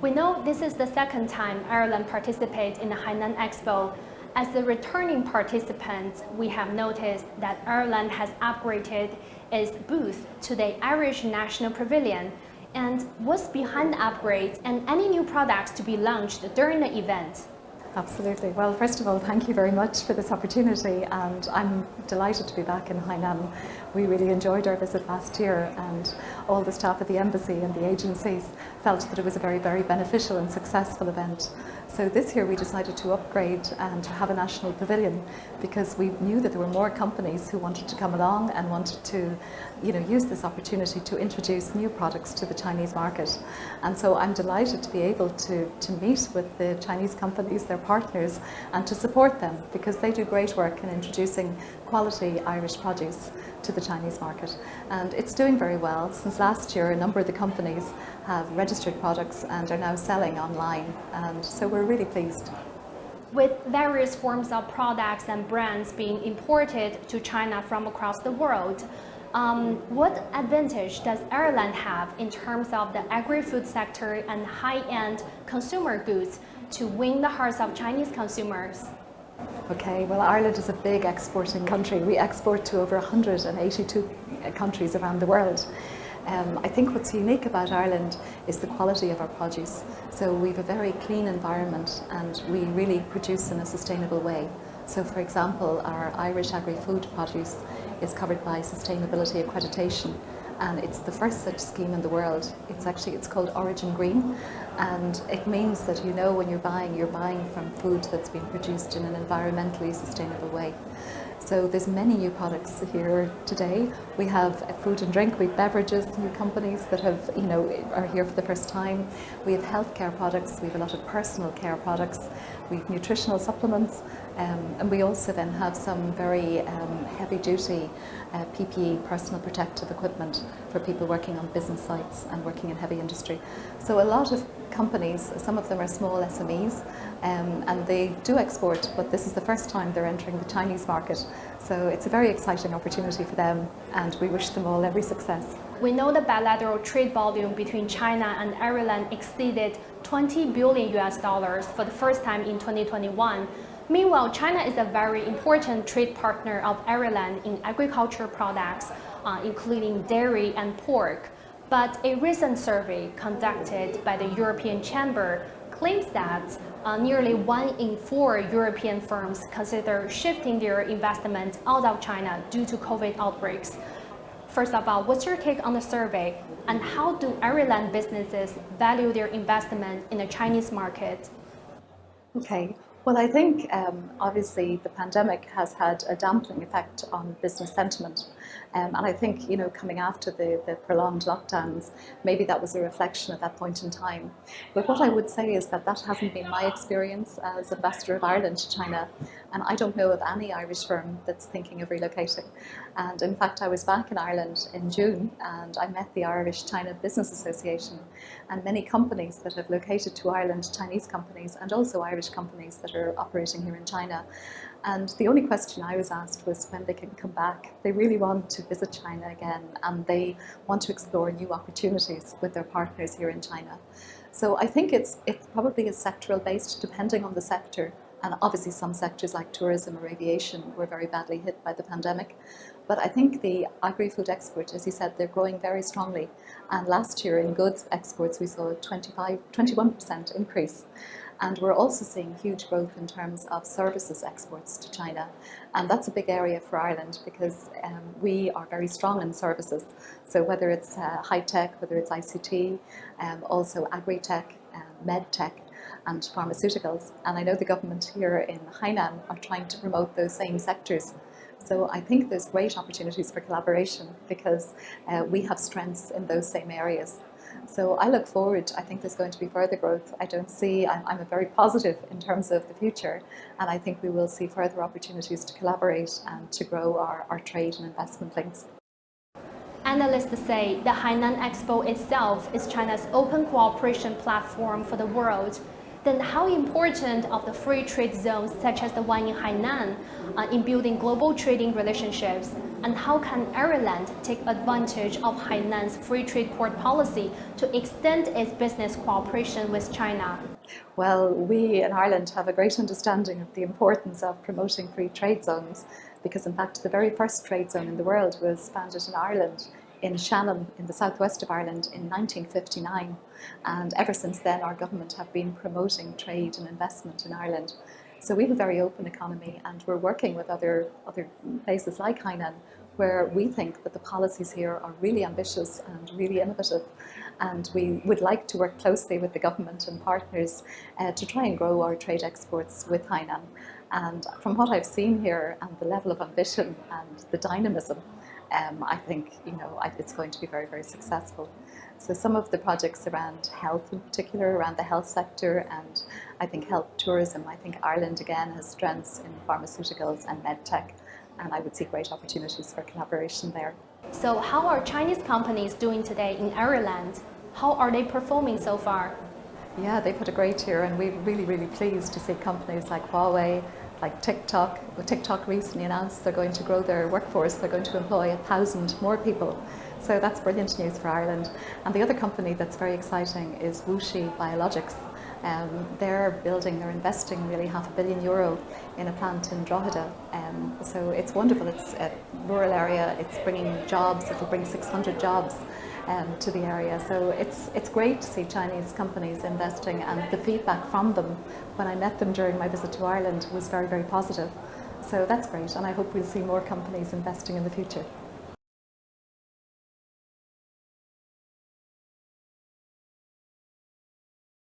We know this is the second time Ireland participates in the Hainan Expo. As the returning participant, we have noticed that Ireland has upgraded its booth to the Irish National Pavilion. And what's behind the upgrades and any new products to be launched during the event? Absolutely. Well, first of all, thank you very much for this opportunity, and I'm delighted to be back in Hainan. We really enjoyed our visit last year, and all the staff at the embassy and the agencies felt that it was a very, very beneficial and successful event. So this year we decided to upgrade and to have a national pavilion because we knew that there were more companies who wanted to come along and wanted to, use this opportunity to introduce new products to the Chinese market. And so I'm delighted to be able to meet with the Chinese companies, their partners, and to support them because they do great work in introducing quality Irish produce to the Chinese market. And it's doing very well. Since last year, a number of the companies have registered products and are now selling online. And so we're really pleased. With various forms of products and brands being imported to China from across the world, what advantage does Ireland have in terms of the agri-food sector and high-end consumer goods to win the hearts of Chinese consumers? Okay, well, Ireland is a big exporting country. We export to over 182 countries around the world. I think what's unique about Ireland is the quality of our produce. So we have a very clean environment and we really produce in a sustainable way. So for example, our Irish agri-food produce is covered by sustainability accreditation, and it's the first such scheme in the world. It's called Origin Green, and it means that when you're buying from food that's been produced in an environmentally sustainable way. So there's many new products here today. We have food and drink, we have beverages, new companies that have, are here for the first time. We have healthcare products, we have a lot of personal care products, we have nutritional supplements, and we also then have some very heavy duty PPE, personal protective equipment for people working on business sites and working in heavy industry. So a lot of companies, some of them are small SMEs, and they do export, but this is the first time they're entering the Chinese market. So it's a very exciting opportunity for them, and we wish them all every success. We know the bilateral trade volume between China and Ireland exceeded $20 billion for the first time in 2021. Meanwhile, China is a very important trade partner of Ireland in agriculture products, including dairy and pork. But a recent survey conducted by the European Chamber claims that nearly 1 in 4 European firms consider shifting their investment out of China due to COVID outbreaks. First of all, what's your take on the survey, and how do Ireland businesses value their investment in the Chinese market? Okay. Well, I think obviously the pandemic has had a dampening effect on business sentiment. And I think, coming after the prolonged lockdowns, maybe that was a reflection at that point in time. But what I would say is that hasn't been my experience as Ambassador of Ireland to China. And I don't know of any Irish firm that's thinking of relocating. And in fact, I was back in Ireland in June and I met the Irish China Business Association and many companies that have located to Ireland, Chinese companies and also Irish companies that are operating here in China. And the only question I was asked was when they can come back. They really want to visit China again and they want to explore new opportunities with their partners here in China. So I think it's probably a sectoral based, depending on the sector. And obviously some sectors like tourism or aviation were very badly hit by the pandemic. But I think the agri-food export, as you said, they're growing very strongly. And last year in goods exports, we saw a 21% increase. And we're also seeing huge growth in terms of services exports to China. And that's a big area for Ireland because we are very strong in services. So whether it's high tech, whether it's ICT, also agri-tech, med tech, and pharmaceuticals. And I know the government here in Hainan are trying to promote those same sectors. So I think there's great opportunities for collaboration because we have strengths in those same areas. So I look forward, I think there's going to be further growth. I'm very positive in terms of the future, and I think we will see further opportunities to collaborate and to grow our trade and investment links. Analysts say the Hainan Expo itself is China's open cooperation platform for the world. Then how important of the free trade zones such as the one in Hainan in building global trading relationships, and how can Ireland take advantage of Hainan's free trade port policy to extend its business cooperation with China? Well, we in Ireland have a great understanding of the importance of promoting free trade zones, because in fact the very first trade zone in the world was founded in Ireland, in Shannon in the southwest of Ireland in 1959, and ever since then our government have been promoting trade and investment in Ireland. So we have a very open economy, and we're working with other places like Hainan, where we think that the policies here are really ambitious and really innovative, and we would like to work closely with the government and partners to try and grow our trade exports with Hainan. And from what I've seen here and the level of ambition and the dynamism, I think it's going to be very, very successful. So some of the projects around health in particular, around the health sector, and I think health tourism, I think Ireland again has strengths in pharmaceuticals and medtech, and I would see great opportunities for collaboration there. So how are Chinese companies doing today in Ireland? How are they performing so far? Yeah, they've had a great year, and we're really, really pleased to see companies like Huawei, like TikTok. TikTok recently announced they're going to grow their workforce. They're going to employ 1,000 more people. So that's brilliant news for Ireland. And the other company that's very exciting is WuXi Biologics. They're investing nearly €500 million in a plant in Drogheda. So it's wonderful. It's a rural area. It's bringing jobs. It'll bring 600 jobs to the area. So it's great to see Chinese companies investing, and the feedback from them when I met them during my visit to Ireland was very, very positive. So that's great, and I hope we'll see more companies investing in the future.